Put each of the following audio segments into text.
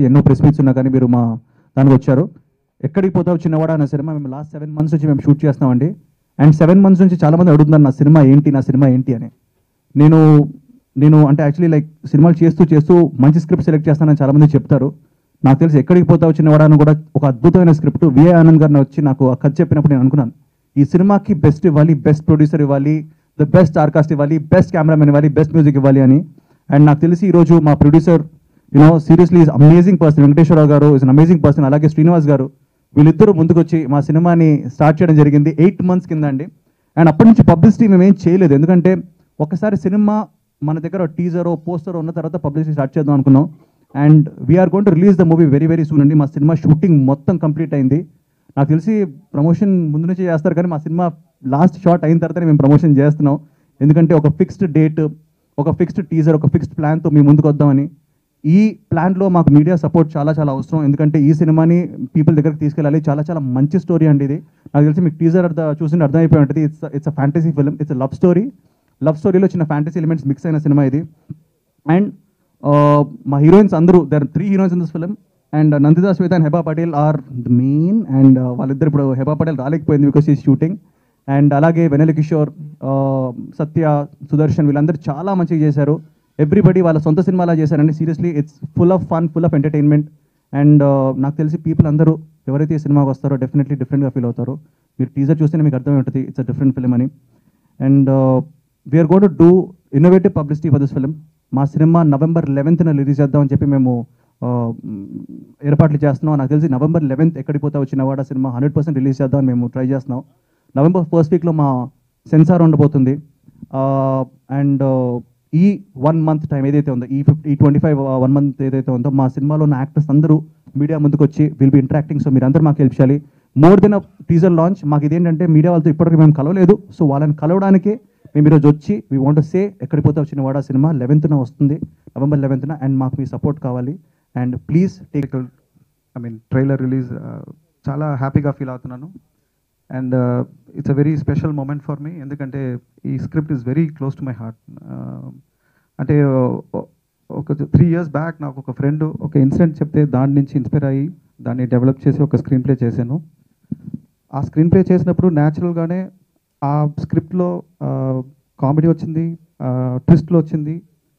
ఎన్నో press meets ఉన్నా కానీ మీరు మా దానికి వచ్చారు. ఎక్కడికి పోతావు చిన్నవాడా అన్న సినిమా మేము లాస్ట్ 7 months నుంచి మేము షూట్ చేస్తున్నామండి. అండ్ 7 months నుంచి చాలామంది అడుగుతున్నారు నా సినిమా ఏంటి అని. నేను అంటే యాక్చువల్లీ లైక్ సినిమాలు చేస్తూ మంచి స్క్రిప్ట్ సెలెక్ట్ చేస్తానని చాలామంది చెప్తారు. నాకు తెలిసి ఎక్కడికి పోతావు చిన్నవాడా అని కూడా ఒక అద్భుతమైన స్క్రిప్ట్ విఏ ఆనంద్ గారిని వచ్చి నాకు ఆ కథ చెప్పినప్పుడు నేను అనుకున్నాను, ఈ సినిమాకి బెస్ట్ ఇవ్వాలి, బెస్ట్ ప్రొడ్యూసర్ ఇవ్వాలి, ద బెస్ట్ ఆర్కాస్ట్ ఇవ్వాలి, బెస్ట్ కెమెరామెన్ ఇవ్వాలి, బెస్ట్ మ్యూజిక్ ఇవ్వాలి అని. అండ్ నాకు తెలిసి ఈరోజు మా producer seriously is amazing person, Venkateswararao garu is an amazing person, అలాగే శ్రీనివాస్ గారు, వీళ్ళిద్దరూ ముందుకొచ్చి మా సినిమాని స్టార్ట్ చేయడం జరిగింది 8 months కింద అండి. అండ్ అప్పటి నుంచి పబ్లిసిటీ మేము ఏం చేయలేదు, ఎందుకంటే ఒకసారి సినిమా మన దగ్గర టీజరో పోస్టరో ఉన్న తర్వాత పబ్లిసిటీ స్టార్ట్ చేద్దాం అనుకున్నాం. And we are going to release the movie very very soon అండి. మా సినిమా షూటింగ్ మొత్తం కంప్లీట్ అయింది. నాకు తెలిసి ప్రమోషన్ ముందు నుంచి చేస్తారు కానీ మా సినిమా లాస్ట్ షాట్ అయిన తర్వాతనే మేము ప్రమోషన్ చేస్తున్నాం, ఎందుకంటే ఒక ఫిక్స్డ్ డేట్, ఒక ఫిక్స్డ్ టీజర్, ఒక ఫిక్స్డ్ ప్లాన్తో మేము ముందుకు వద్దామని. ఈ ప్లాన్లో మాకు మీడియా సపోర్ట్ చాలా చాలా అవసరం, ఎందుకంటే ఈ సినిమాని పీపుల్ దగ్గరికి తీసుకెళ్ళాలి. చాలా చాలా మంచి స్టోరీ అండి ఇది. నాకు తెలిసి మీకు టీజర్ చూసి అర్థమైపోయి ఉంటుంది. It's a fantasy film, it's love story. Love స్టోరీలో చిన్న ఫ్యాంటసీ ఎలిమెంట్స్ మిక్స్ అయిన సినిమా ఇది. అండ్ మా హీరోయిన్స్ అందరూ, they're 3 heroines in this film. And Nanditha, Shweta and Heba Patel are the main. And వాళ్ళిద్దరు ఇప్పుడు హెబా పటేల్ రాలేకపోయింది బికాస్ ఈ షూటింగ్. అండ్ అలాగే వెనెల కిషోర్, సత్య, సుదర్శన్, వీళ్ళందరూ చాలా మంచిగా చేశారు. ఎవ్రీబడి వాళ్ళ సొంత సినిమాలా చేశారండి. Seriously it's full of fun, full of entertainment. And నాకు తెలిసి పీపుల్ అందరూ ఎవరైతే ఈ సినిమాకి వస్తారో డెఫినెట్లీ డిఫరెంట్గా ఫీల్ అవుతారు. మీరు టీజర్ చూస్తేనే మీకు అర్థమై ఉంటుంది ఇట్స్ అ డిఫరెంట్ ఫిల్మ్ అని. And we are going to do innovative publicity for this film. మా సినిమా November 11th రిలీజ్ చేద్దామని చెప్పి మేము ఏర్పాట్లు చేస్తున్నాం. నాకు తెలిసి November 11th ఎక్కడికి పోతా వచ్చినవాడ సినిమా 100% రిలీజ్ చేద్దామని మేము ట్రై చేస్తున్నాం. November 1st weekలో మా సెన్సార్ ఉండబోతుంది. అండ్ ఈ 1 month టైం ఏదైతే ఉందో, ఈ 25 1 month ఏదైతే ఉందో, మా సినిమాలో ఉన్న యాక్టర్స్ అందరూ మీడియా ముందుకు వచ్చి విల్ బి ఇంటరాక్టింగ్. సో మీరు అందరూ మాకు హెల్ప్ చేయాలి. మోర్ దెన్ అ టీజర్ లాంచ్, మాకు ఇదేంటంటే మీడియా వాళ్ళతో ఇప్పటివరకు మేము కలవలేదు. సో వాళ్ళని కలవడానికే మేము ఈరోజు వచ్చి వీ వాంట్ టు సే ఎక్కడికి పోతే వచ్చిన వాడ సినిమా 11th వస్తుంది, November 11th. అండ్ మాకు మీ సపోర్ట్ కావాలి. And please take trailer release చాలా హ్యాపీగా ఫీల్ అవుతున్నాను. And it's a very special moment for me, ఎందుకంటే ఈ script is very close to my heart. అంటే ఒక 3 years బ్యాక్ నాకు ఒక ఫ్రెండ్ ఒక ఇన్సిడెంట్ చెప్తే దాని నుంచి ఇన్స్పైర్ అయ్యి దాన్ని డెవలప్ చేసి ఒక స్క్రీన్ ప్లే చేశాను. ఆ స్క్రీన్ ప్లే చేసినప్పుడు న్యాచురల్గానే ఆ స్క్రిప్ట్లో కామెడీ వచ్చింది, ట్విస్ట్లో వచ్చింది,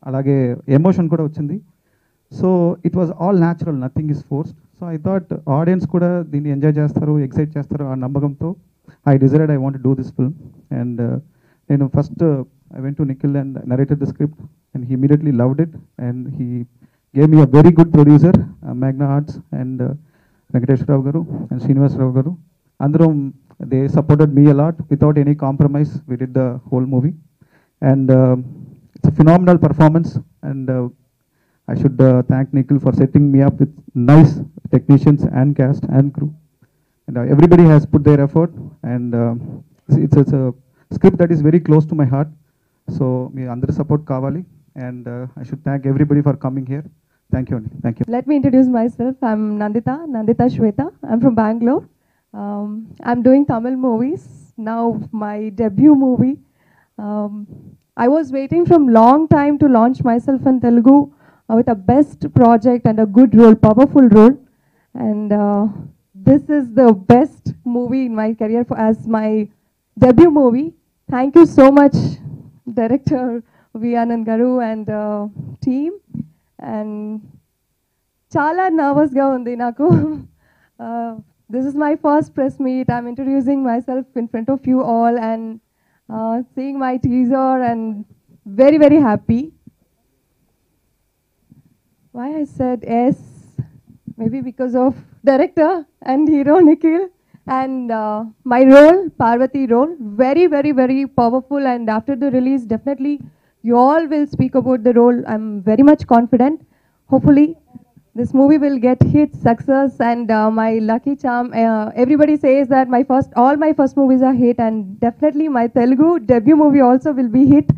అలాగే ఎమోషన్ కూడా వచ్చింది. So it was all natural, nothing is forced. So I thought audience కూడా దీన్ని ఎంజాయ్ చేస్తారు, ఎక్సైట్ చేస్తారు ఆ నమ్మకంతో I decided I want to do this film. And నేను first I went to Nikhil and narrated the script, and he immediately loved it, and he gave me a very good producer, Magna Arts, and Venkatesh Rao Garu and Srinivas Rao Garu. Andrum, they supported me a lot without any compromise. We did the whole movie, and it's a phenomenal performance. And I should thank Nikhil for setting me up with nice technicians and cast and crew. And everybody has put their effort, and it's a script that is very close to my heart. So me andar support kavali, and I should thank everybody for coming here. Thank you. Thank you. Let me introduce myself. I'm Nandita Shweta. I'm from Bangalore. I'm doing Tamil movies now. My debut movie. I was waiting from long time to launch myself in Telugu with a best project and a good role, powerful role, and this is the best movie in my career as my debut movie. Thank you so much, Director V. Anand Garu and team. And chala nervous ga undi naku. This is my first press meet. I'm introducing myself in front of you all and seeing my teaser, and very very happy. Why I said yes? Maybe because of director and hero Nikhil. And my role, Parvati role, very very very powerful. And after the release, definitely you all will speak about the role. I'm very much confident. Hopefully this movie will get hit, success, and my lucky charm. Everybody says that all my first movies are hit, and definitely my Telugu debut movie also will be hit.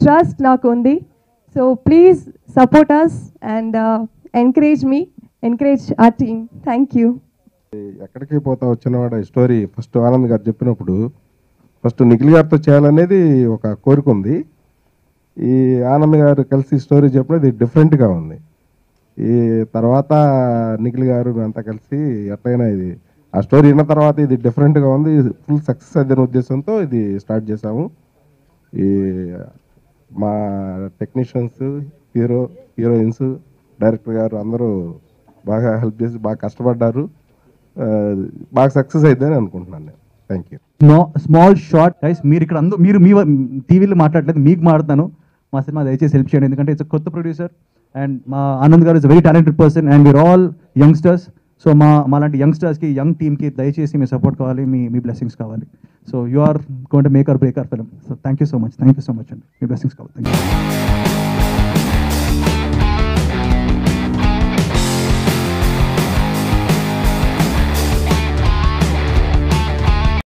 Trust nakundi. So please support us and encourage me, encourage our team. Thank you. ఎక్కడికి పోతా వచ్చినవాడ ఈ story first Anand గారు చెప్పినప్పుడు first Nikhil గారితో చేయాలనేది ఒక కోరిక ఉంది. ఈ ఆనంద్ గారు కలిసి స్టోరీ చెప్పినది డిఫరెంట్గా ఉంది. ఈ తర్వాత నిఖిల్ గారు మేమంతా కలిసి ఎట్లయినా ఇది ఆ స్టోరీ విన్న తర్వాత ఇది డిఫరెంట్గా ఉంది, ఫుల్ సక్సెస్ అయ్యే ఉద్దేశంతో ఇది స్టార్ట్ చేసాము. ఈ మా టెక్నీషియన్స్, హీరోయిన్స్, డైరెక్టర్ గారు అందరూ బాగా హెల్ప్ చేసి బాగా కష్టపడ్డారు. బాగా సక్సెస్ అయిద్దని అనుకుంటున్నాను నేను. Thank you. Small short guys, మీరు ఇక్కడ మీరు మీ టీవీలో మాట్లాడలేదు, మీకు మాట్లాడతాను. మా సినిమా దయచేసి హెల్ప్ చేయండి, ఎందుకంటే ఇట్స్ కొత్త ప్రొడ్యూసర్ అండ్ మా Anand garu is very talented person and we're all youngsters. So మాలాంటి యంగ్స్టర్స్కి, యంగ్ టీమ్కి దయచేసి మీ సపోర్ట్ కావాలి, మీ బ్లెస్సింగ్స్ కావాలి. So you are going to make our break our film. So thank you so much అండి, మీ బ్లెస్సింగ్స్ కావాలి. Thank you.